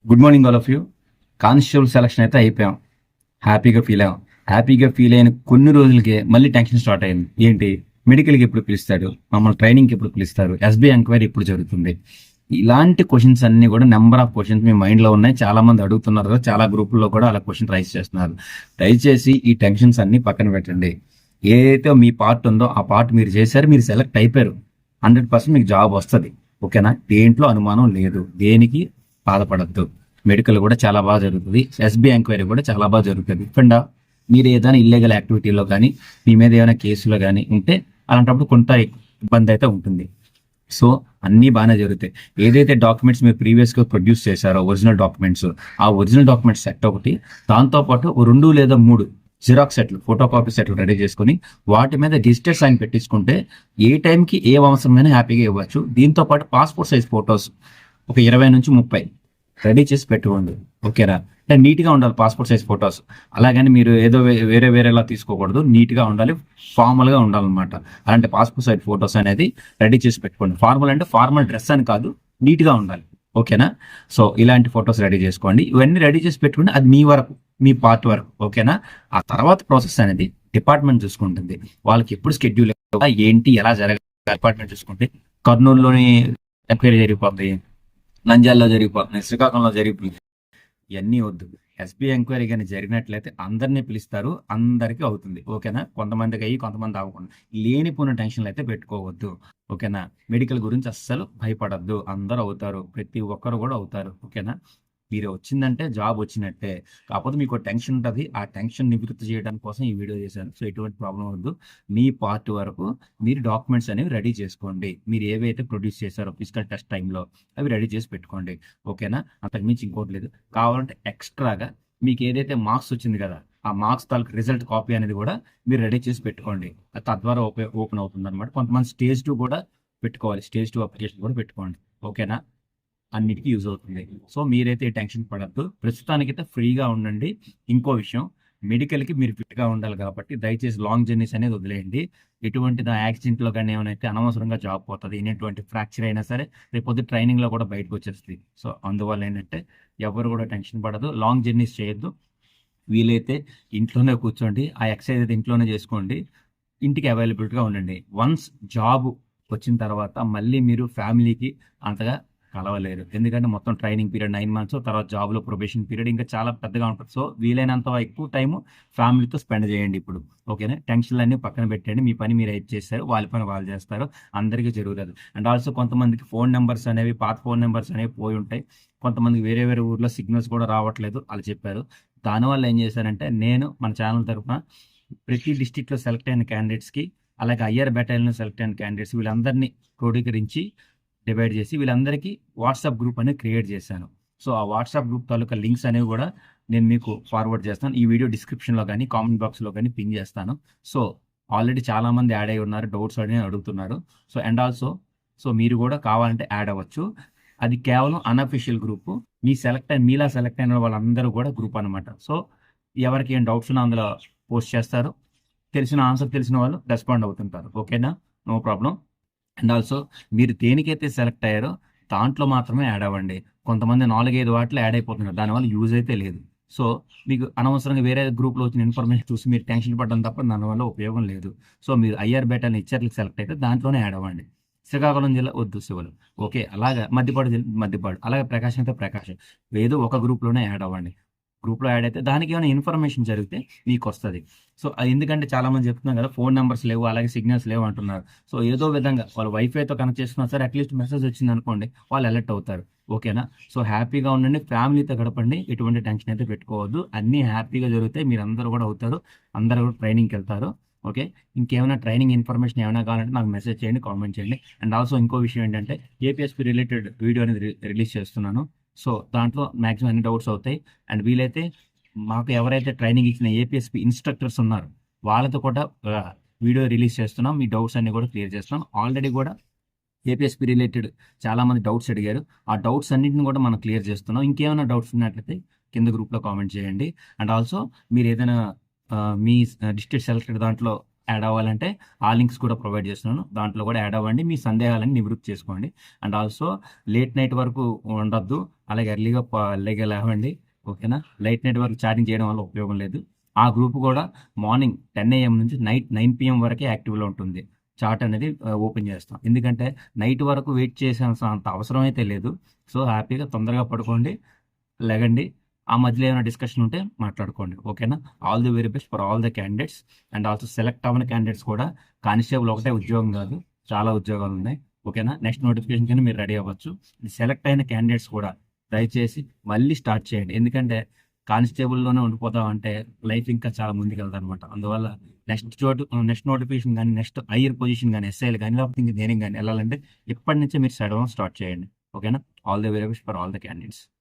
Good morning all of you. Constable selection అయితే అయిపోయాం. హ్యాపీగా ఫీల్ అయ్యాం. హ్యాపీగా ఫీల్ అయిన కొన్ని రోజులకే మళ్ళీ టెన్షన్ స్టార్ట్ అయింది. ఏంటి, మెడికల్కి ఎప్పుడు పిలుస్తాడు, మమ్మల్ని ట్రైనింగ్కి ఎప్పుడు పిలుస్తారు, ఎస్బీఐ ఎంక్వైరీ ఎప్పుడు జరుగుతుంది, ఇలాంటి క్వశ్చన్స్ అన్ని కూడా నెంబర్ ఆఫ్ క్వశ్చన్స్ మీ మైండ్లో ఉన్నాయి. చాలా మంది అడుగుతున్నారు కదా, చాలా గ్రూపుల్లో కూడా అలా క్వశ్చన్ రైజ్ చేస్తున్నారు. దయచేసి ఈ టెన్షన్స్ అన్ని పక్కన పెట్టండి. ఏదైతే మీ పార్ట్ ఉందో ఆ పార్ట్ మీరు చేశారు, మీరు సెలెక్ట్ అయిపోయారు. 100% మీకు జాబ్ వస్తుంది. ఓకేనా, దేంట్లో అనుమానం లేదు, దేనికి బాధపడద్దు. మెడికల్ కూడా చాలా బాగా జరుగుతుంది, ఎస్బీఐ ఎంక్వైరీ కూడా చాలా బాగా జరుగుతుంది. ఇప్పుడా మీరు ఏదైనా ఇల్లీగల్ యాక్టివిటీలో కానీ మీ మీద ఏమైనా కేసులో కానీ ఉంటే అలాంటప్పుడు కొంత ఇబ్బంది అయితే ఉంటుంది. సో అన్నీ బాగానే జరుగుతాయి. ఏదైతే డాక్యుమెంట్స్ మీరు ప్రీవియస్గా ప్రొడ్యూస్ చేశారో ఒరిజినల్ డాక్యుమెంట్స్, ఆ ఒరిజినల్ డాక్యుమెంట్స్ సెట్ ఒకటి, దాంతోపాటు 2 లేదా 3 జిరాక్స్ సెట్లు, ఫోటో కాపీ సెట్లు రెడీ చేసుకుని వాటి మీద డిజిటల్ సైన్ పెట్టించుకుంటే ఏ టైంకి ఏ అవసరమైనా హ్యాపీగా ఇవ్వచ్చు. దీంతో పాటు పాస్పోర్ట్ సైజ్ ఫొటోస్ ఒక 20 నుంచి 30 రెడీ చేసి పెట్టుకోండి. ఓకేనా, అంటే నీట్గా ఉండాలి పాస్పోర్ట్ సైజ్ ఫొటోస్. అలాగని మీరు ఏదో వేరేలా తీసుకోకూడదు, నీట్గా ఉండాలి, ఫార్మల్గా ఉండాలన్నమాట. అలాంటి పాస్పోర్ట్ సైజ్ ఫొటోస్ అనేది రెడీ చేసి పెట్టుకోండి. ఫార్మల్ అంటే ఫార్మల్ డ్రెస్ అని కాదు, నీట్గా ఉండాలి. ఓకేనా, సో ఇలాంటి ఫొటోస్ రెడీ చేసుకోండి. ఇవన్నీ రెడీ చేసి పెట్టుకోండి, అది మీ వరకు, మీ పార్ట్ వరకు. ఓకేనా, ఆ తర్వాత ప్రాసెస్ అనేది డిపార్ట్మెంట్ చూసుకుంటుంది. వాళ్ళకి ఎప్పుడు స్కెడ్యూల్ ఏంటి ఎలా జరగాలి డిపార్ట్మెంట్ చూసుకుంటే. కర్నూలులోని ఎంక్వైరీ జరిగిపోతుంది, నంద్యాలలో జరిగిపోతుంది, శ్రీకాకుళంలో జరిగిపోతుంది. ఇవన్నీ వద్దు. ఎస్బీఐ ఎంక్వైరీ కానీ జరిగినట్లయితే అందరినీ పిలుస్తారు, అందరికీ అవుతుంది. ఓకేనా, కొంతమందికి అయ్యి కొంతమంది అవ్వకుండా లేనిపోయిన టెన్షన్లు అయితే పెట్టుకోవద్దు. ఓకేనా, మెడికల్ గురించి అస్సలు భయపడద్దు, అందరూ అవుతారు, ప్రతి ఒక్కరు కూడా అవుతారు. ఓకేనా, మీరు వచ్చిందంటే జాబ్ వచ్చినట్టే. కాకపోతే మీకు టెన్షన్ ఉంటుంది, ఆ టెన్షన్ నివృత్తి చేయడానికి కోసం ఈ వీడియో చేశాను. సో ఎటువంటి ప్రాబ్లం వద్దు. మీ పార్ట్ వరకు మీరు డాక్యుమెంట్స్ అనేవి రెడీ చేసుకోండి. మీరు ఏవైతే ప్రొడ్యూస్ చేశారో ఫిజికల్ టెస్ట్ టైంలో అవి రెడీ చేసి పెట్టుకోండి. ఓకేనా, అంతకుమించి ఇంకోటి లేదు. కావాలంటే ఎక్స్ట్రాగా మీకు ఏదైతే మార్క్స్ వచ్చింది కదా, ఆ మార్క్స్ తాలూకు రిజల్ట్ కాపీ అనేది కూడా మీరు రెడీ చేసి పెట్టుకోండి. తద్వారా ఓపెన్ అవుతుంది అనమాట. కొంతమంది స్టేజ్ 2 కూడా పెట్టుకోవాలి, స్టేజ్ 2 అప్లికేషన్ కూడా పెట్టుకోండి. ఓకేనా, అన్నిటికీ యూజ్ అవుతుంది. సో మీరైతే టెన్షన్ పడద్దు, ప్రస్తుతానికైతే ఫ్రీగా ఉండండి. ఇంకో విషయం, మెడికల్కి మీరు ఫిట్గా ఉండాలి కాబట్టి దయచేసి లాంగ్ జర్నీస్ అనేది వదిలేయండి. ఎటువంటి యాక్సిడెంట్లో కానీ ఏమైనా అనవసరంగా జాబ్ పోతుంది, ఎటువంటి ఫ్రాక్చర్ అయినా సరే రేపొద్దు ట్రైనింగ్లో కూడా బయటకు వచ్చేస్తుంది. సో అందువల్ల ఏంటంటే ఎవరు కూడా టెన్షన్ పడదు, లాంగ్ జర్నీస్ చేయొద్దు. వీలైతే ఇంట్లోనే కూర్చోండి, ఆ ఎక్సర్సైజ్ అయితే ఇంట్లోనే చేసుకోండి, ఇంటికి అవైలబిలిటీగా ఉండండి. వన్స్ జాబ్ వచ్చిన తర్వాత మళ్ళీ మీరు ఫ్యామిలీకి అంతగా కలవలేరు. ఎందుకంటే మొత్తం ట్రైనింగ్ పీరియడ్ 9 months, తర్వాత జాబ్లో ప్రొబేషన్ పీరియడ్ ఇంకా చాలా పెద్దగా ఉంటుంది. సో వీలైనంత ఎక్కువ టైం ఫ్యామిలీతో స్పెండ్ చేయండి ఇప్పుడు. ఓకేనా, టెన్షన్లు అన్నీ పక్కన పెట్టండి. మీ పని మీరు అయితే చేస్తారు, వాళ్ళ పని వాళ్ళు చేస్తారు, అందరికీ జరుగుతుంది. అండ్ ఆల్సో కొంతమందికి ఫోన్ నెంబర్స్ అనేవి, పాత ఫోన్ నెంబర్స్ అనేవి పోయి ఉంటాయి. కొంతమందికి వేరే వేరే ఊర్లో సిగ్నల్స్ కూడా రావట్లేదు వాళ్ళు చెప్పారు. దానివల్ల ఏం చేశారంటే నేను మన ఛానల్ తరఫున ప్రతి డిస్టిక్లో సెలెక్ట్ అయిన క్యాండిడేట్స్కి, అలాగే అయ్యర్ బెటాలియన్లో సెలెక్ట్ అయిన క్యాండిడేట్స్ వీళ్ళందరినీ క్రోడీకరించి డివైడ్ చేసి వీళ్ళందరికీ వాట్సాప్ గ్రూప్ అనేది క్రియేట్ చేశాను. సో ఆ వాట్సాప్ గ్రూప్ తాలూకా లింక్స్ అనేవి కూడా నేను మీకు ఫార్వర్డ్ చేస్తాను. ఈ వీడియో డిస్క్రిప్షన్లో కానీ కామెంట్ బాక్స్లో కానీ పిన్ చేస్తాను. సో ఆల్రెడీ చాలామంది యాడ్ అయి ఉన్నారు, డౌట్స్ అని అడుగుతున్నారు. సో అండ్ ఆల్సో మీరు కూడా కావాలంటే యాడ్ అవ్వచ్చు. అది కేవలం అన్అఫీషియల్ గ్రూపు. మీలా సెలెక్ట్ అయిన వాళ్ళందరూ కూడా గ్రూప్ అనమాట. సో ఎవరికి ఏం డౌట్స్ ఉన్నా అందులో పోస్ట్ చేస్తారు, ఆన్సర్ తెలిసిన వాళ్ళు రెస్పాండ్ అవుతుంటారు. ఓకేనా, నో ప్రాబ్లం. అండ్ ఆల్సో మీరు దేనికైతే సెలెక్ట్ అయ్యారో దాంట్లో మాత్రమే యాడ్ అవ్వండి. కొంతమంది 4-5 వాటిలో యాడ్ అయిపోతున్నారు, దానివల్ల యూజ్ అయితే లేదు. సో మీకు అనవసరంగా వేరే గ్రూప్లో వచ్చిన ఇన్ఫర్మేషన్ చూసి మీరు టెన్షన్ పడడం తప్ప దానివల్ల ఉపయోగం లేదు. సో మీరు ఐఆర్ బెటాలియన్ హెచ్ఆర్కి సెలెక్ట్ అయితే దాంట్లోనే యాడ్ అవ్వండి. శ్రీకాకుళం జిల్లా వద్దు శివులు, ఓకే, అలాగే మద్దిపాడు జిల్లా మద్దిపాడు, అలాగే ప్రకాశం అయితే ప్రకాశం, ఏదో ఒక గ్రూప్లోనే యాడ్ అవ్వండి. గ్రూప్లో యాడ్ అయితే దానికి ఏమైనా ఇన్ఫర్మేషన్ జరిగితే మీకు వస్తుంది. సో ఎందుకంటే చాలామంది చెప్తున్నారు కదా, ఫోన్ నెంబర్స్ లేవు, అలాగే సిగ్నల్స్ లేవు అంటున్నారు. సో ఏదో విధంగా వాళ్ళు వైఫైతో కనెక్ట్ చేసుకున్నా సరే అట్లీస్ట్ మెసేజ్ వచ్చింది అనుకోండి, వాళ్ళు అలర్ట్ అవుతారు. ఓకేనా, సో హ్యాపీగా ఉండండి, ఫ్యామిలీతో గడపండి, ఎటువంటి టెన్షన్ అయితే పెట్టుకోవద్దు. అన్నీ హ్యాపీగా జరుగుతాయి, మీరు అందరూ కూడా అవుతారు, అందరూ కూడా ట్రైనింగ్కి వెళ్తారు. ఓకే, ఇంకేమైనా ట్రైనింగ్ ఇన్ఫర్మేషన్ ఏమైనా కావాలంటే నాకు మెసేజ్ చేయండి, కామెంట్ చేయండి. అండ్ ఆల్సో ఇంకో విషయం ఏంటంటే ఏపీఎస్పీ రిలేటెడ్ వీడియో అనేది రిలీజ్ చేస్తున్నాను. సో దాంట్లో మ్యాక్సిమం అన్ని డౌట్స్ అవుతాయి. అండ్ వీలైతే మాకు ఎవరైతే ట్రైనింగ్ ఇచ్చిన ఏపీఎస్పీ ఇన్స్ట్రక్టర్స్ ఉన్నారో వాళ్ళతో కూడా వీడియో రిలీజ్ చేస్తున్నాం, మీ డౌట్స్ అన్ని కూడా క్లియర్ చేస్తున్నాం. ఆల్రెడీ కూడా ఏపీఎస్పీ రిలేటెడ్ చాలామంది డౌట్స్ అడిగారు, ఆ డౌట్స్ అన్నింటిని కూడా మనం క్లియర్ చేస్తున్నాం. ఇంకేమైనా డౌట్స్ ఉన్నట్లయితే కింద గ్రూప్లో కామెంట్ చేయండి. అండ్ ఆల్సో మీరు ఏదైనా మీ డిస్ట్రిక్ట్ సెలెక్టెడ్ దాంట్లో యాడ్ అవ్వాలంటే ఆ లింక్స్ కూడా ప్రొవైడ్ చేస్తున్నాను. దాంట్లో కూడా యాడ్ అవ్వండి. మీ సందేహాలను నివృత్తి చేసుకోండి. అండ్ ఆల్సో లేట్ నైట్ వరకు ఉండొద్దు. అలాగే ఎర్లీగా లేవండి. ఓకేనా? లేట్ నైట్ వరకు చాటింగ్ చేయడం వల్ల ఉపయోగం లేదు. ఆ గ్రూప్ కూడా మార్నింగ్ 10 AM నుంచి నైట్ 9 PM వరకే యాక్టివ్‌లో ఉంటుంది. చాట్ అనేది ఓపెన్ చేస్తాం. ఎందుకంటే నైట్ వరకు వెయిట్ చేసేంత అవసరం అయితే లేదు. సో, హ్యాపీగా తొందరగా పడుకోండి, లెగండి. ఆ మధ్యలో ఏమైనా డిస్కషన్ ఉంటే మాట్లాడుకోండి. ఓకేనా? All the very best for all the candidates. And also select అవ్వని క్యాండిడేట్స్ కూడా కానిస్టేబుల్ ఒకటే ఉద్యోగం కాదు. చాలా ఉద్యోగాలున్నాయి. ఓకేనా? నెక్స్ట్ నోటిఫికేషన్ కింద మీరు రెడీ అవ్వచ్చు. సెలెక్ట్ అయిన క్యాండిడేట్స్ కూడా దయచేసి మళ్ళీ స్టార్ట్ చేయండి. ఎందుకంటే కానిస్టేబుల్‌లోనే ఉండిపోతామంటే లైఫ్ ఇంకా చాలా ముందుకెళ్తదనమాట. అందువల్ల నెక్స్ట్ నోటిఫికేషన్ గాని, నెక్స్ట్ హైయర్ పొజిషన్ గాని, ఎస్ఐలు గాని, లేకపోతే ఇంక దేనికి గాని ఎళ్ళాలంటే ఇప్పటి నుంచే మీరు చదవడం స్టార్ట్ చేయండి. ఓకేనా? All the very best for all the candidates.